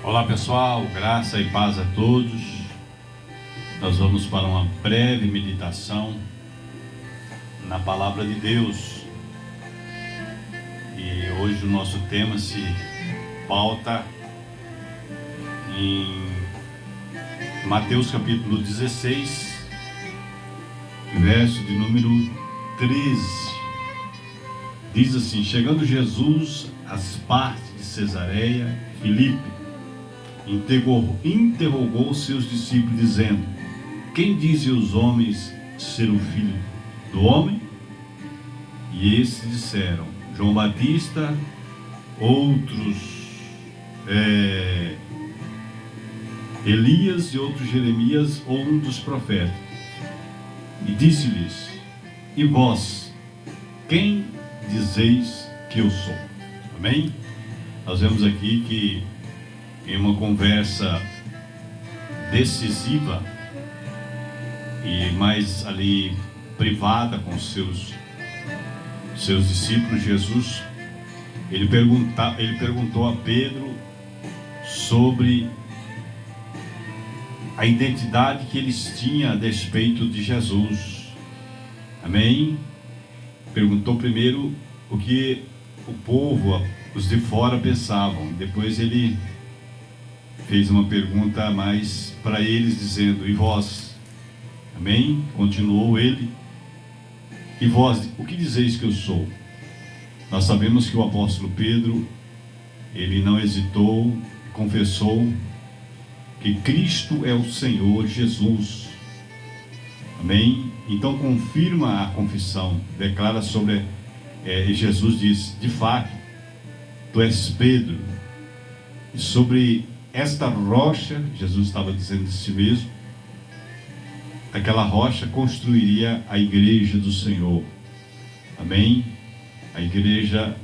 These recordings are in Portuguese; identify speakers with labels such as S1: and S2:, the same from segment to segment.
S1: Olá pessoal, graça e paz a todos. Nós vamos para uma breve meditação na palavra de Deus. E hoje o nosso tema se pauta em Mateus capítulo 16, verso de número 13. Diz assim: chegando Jesus às partes de Cesareia, Filipe interrogou seus discípulos, dizendo: quem dizem os homens ser o filho do homem? E esses disseram: João Batista, outros Elias, e outros Jeremias, ou um dos profetas. E disse-lhes: e vós, quem dizeis que eu sou? Amém? Nós vemos aqui que em uma conversa decisiva e mais ali privada com seus discípulos, Jesus, ele perguntou a Pedro sobre a identidade que eles tinham a despeito de Jesus. Amém? Perguntou primeiro o que o povo, os de fora, pensavam. Depois ele fez uma pergunta mais para eles, dizendo: e vós? Amém? Continuou ele: e vós, o que dizeis que eu sou? Nós sabemos que o apóstolo Pedro, ele não hesitou, confessou que Cristo é o Senhor Jesus. Amém? Então confirma a confissão, declara sobre Jesus diz: de fato, tu és Pedro, e sobre esta rocha, Jesus estava dizendo de si mesmo, aquela rocha construiria a igreja do Senhor. Amém? A igreja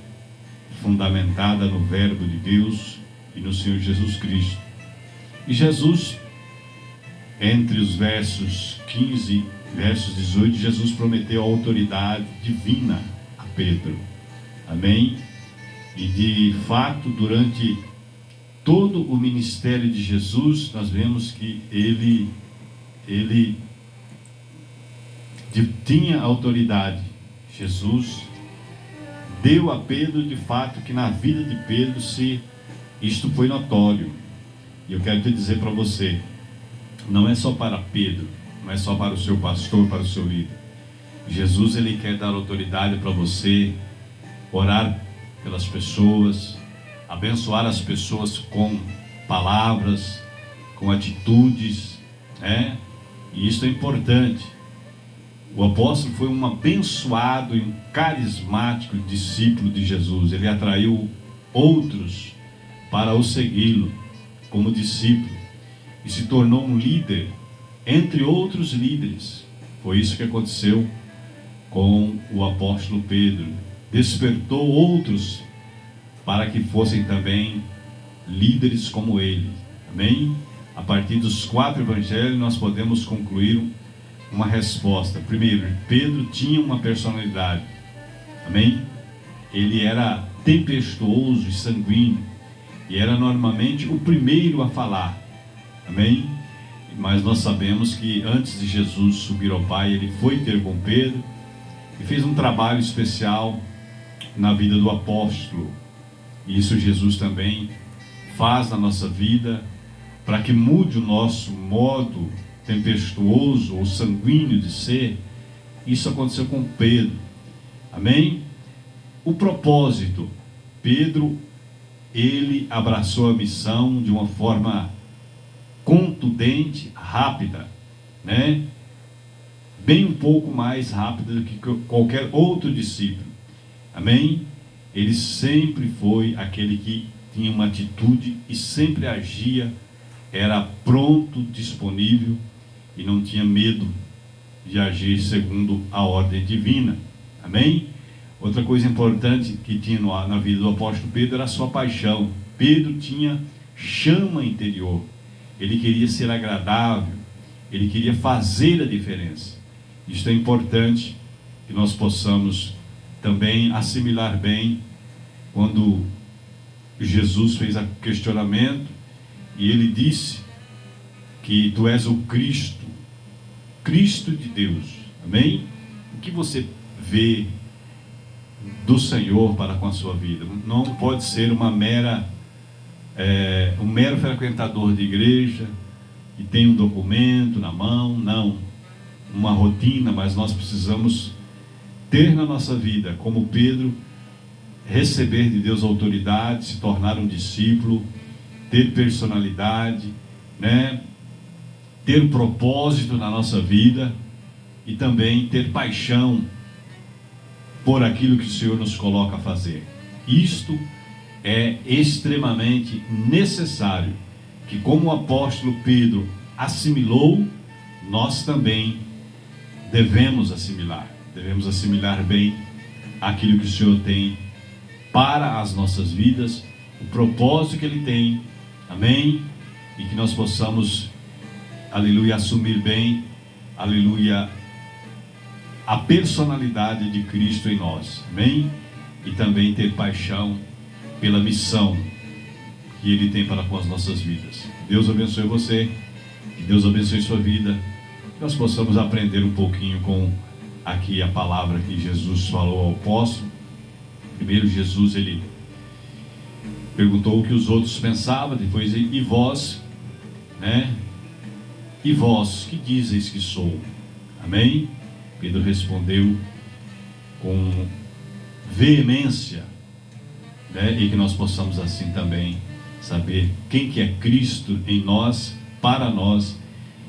S1: fundamentada no verbo de Deus e no Senhor Jesus Cristo. E Jesus, entre os versos 15 e versos 18, Jesus prometeu a autoridade divina a Pedro. Amém? E de fato, durante todo o ministério de Jesus, nós vemos que ele tinha autoridade. Jesus deu a Pedro, de fato, que na vida de Pedro isto foi notório. E eu quero te dizer para você, não é só para Pedro, não é só para o seu pastor, para o seu líder. Jesus, ele quer dar autoridade para você orar pelas pessoas, abençoar as pessoas com palavras, com atitudes, e isso é importante. O apóstolo foi um abençoado e um carismático discípulo de Jesus. Ele atraiu outros para o segui-lo como discípulo e se tornou um líder entre outros líderes. Foi isso que aconteceu com o apóstolo Pedro. Despertou outros para que fossem também líderes como ele. Amém? A partir dos 4 evangelhos nós podemos concluir uma resposta. Primeiro, Pedro tinha uma personalidade. Amém? Ele era tempestuoso e sanguíneo, e era normalmente o primeiro a falar. Amém? Mas nós sabemos que antes de Jesus subir ao Pai, ele foi ter com Pedro e fez um trabalho especial na vida do apóstolo. E isso Jesus também faz na nossa vida, para que mude o nosso modo tempestuoso ou sanguíneo de ser. Isso aconteceu com Pedro. Amém? O propósito: Pedro, ele abraçou a missão de uma forma contundente, rápida, bem um pouco mais rápida do que qualquer outro discípulo. Amém? Ele sempre foi aquele que tinha uma atitude e sempre agia, era pronto, disponível e não tinha medo de agir segundo a ordem divina. Amém? Outra coisa importante que tinha na vida do apóstolo Pedro era a sua paixão. Pedro tinha chama interior. Ele queria ser agradável, ele queria fazer a diferença. Isto é importante que nós possamos também assimilar bem quando Jesus fez o questionamento e ele disse que tu és o Cristo, Cristo de Deus. Amém? O que você vê do Senhor para com a sua vida? Não pode ser um mero frequentador de igreja, que tem um documento na mão, não. Uma rotina, mas nós precisamos ter na nossa vida, como Pedro, receber de Deus autoridade, se tornar um discípulo, ter personalidade, né? Ter propósito na nossa vida e também ter paixão por aquilo que o Senhor nos coloca a fazer. Isto é extremamente necessário, que como o apóstolo Pedro assimilou, nós também devemos assimilar bem aquilo que o Senhor tem para as nossas vidas, o propósito que Ele tem, amém? E que nós possamos, aleluia, assumir bem, aleluia, a personalidade de Cristo em nós, amém? E também ter paixão pela missão que Ele tem para com as nossas vidas. Deus abençoe você, que Deus abençoe sua vida, que nós possamos aprender um pouquinho com aqui a palavra que Jesus falou ao apóstolo. Primeiro Jesus, ele perguntou o que os outros pensavam, depois, e vós, né? E vós, que dizeis que sou? Amém? Pedro respondeu com veemência, né? E que nós possamos assim também saber quem que é Cristo em nós, para nós,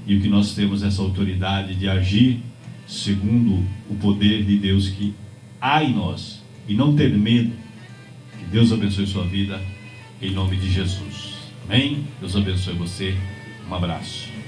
S1: e o que nós temos essa autoridade de agir segundo o poder de Deus que há em nós, e não ter medo. Que Deus abençoe sua vida, em nome de Jesus. Amém? Deus abençoe você. Um abraço.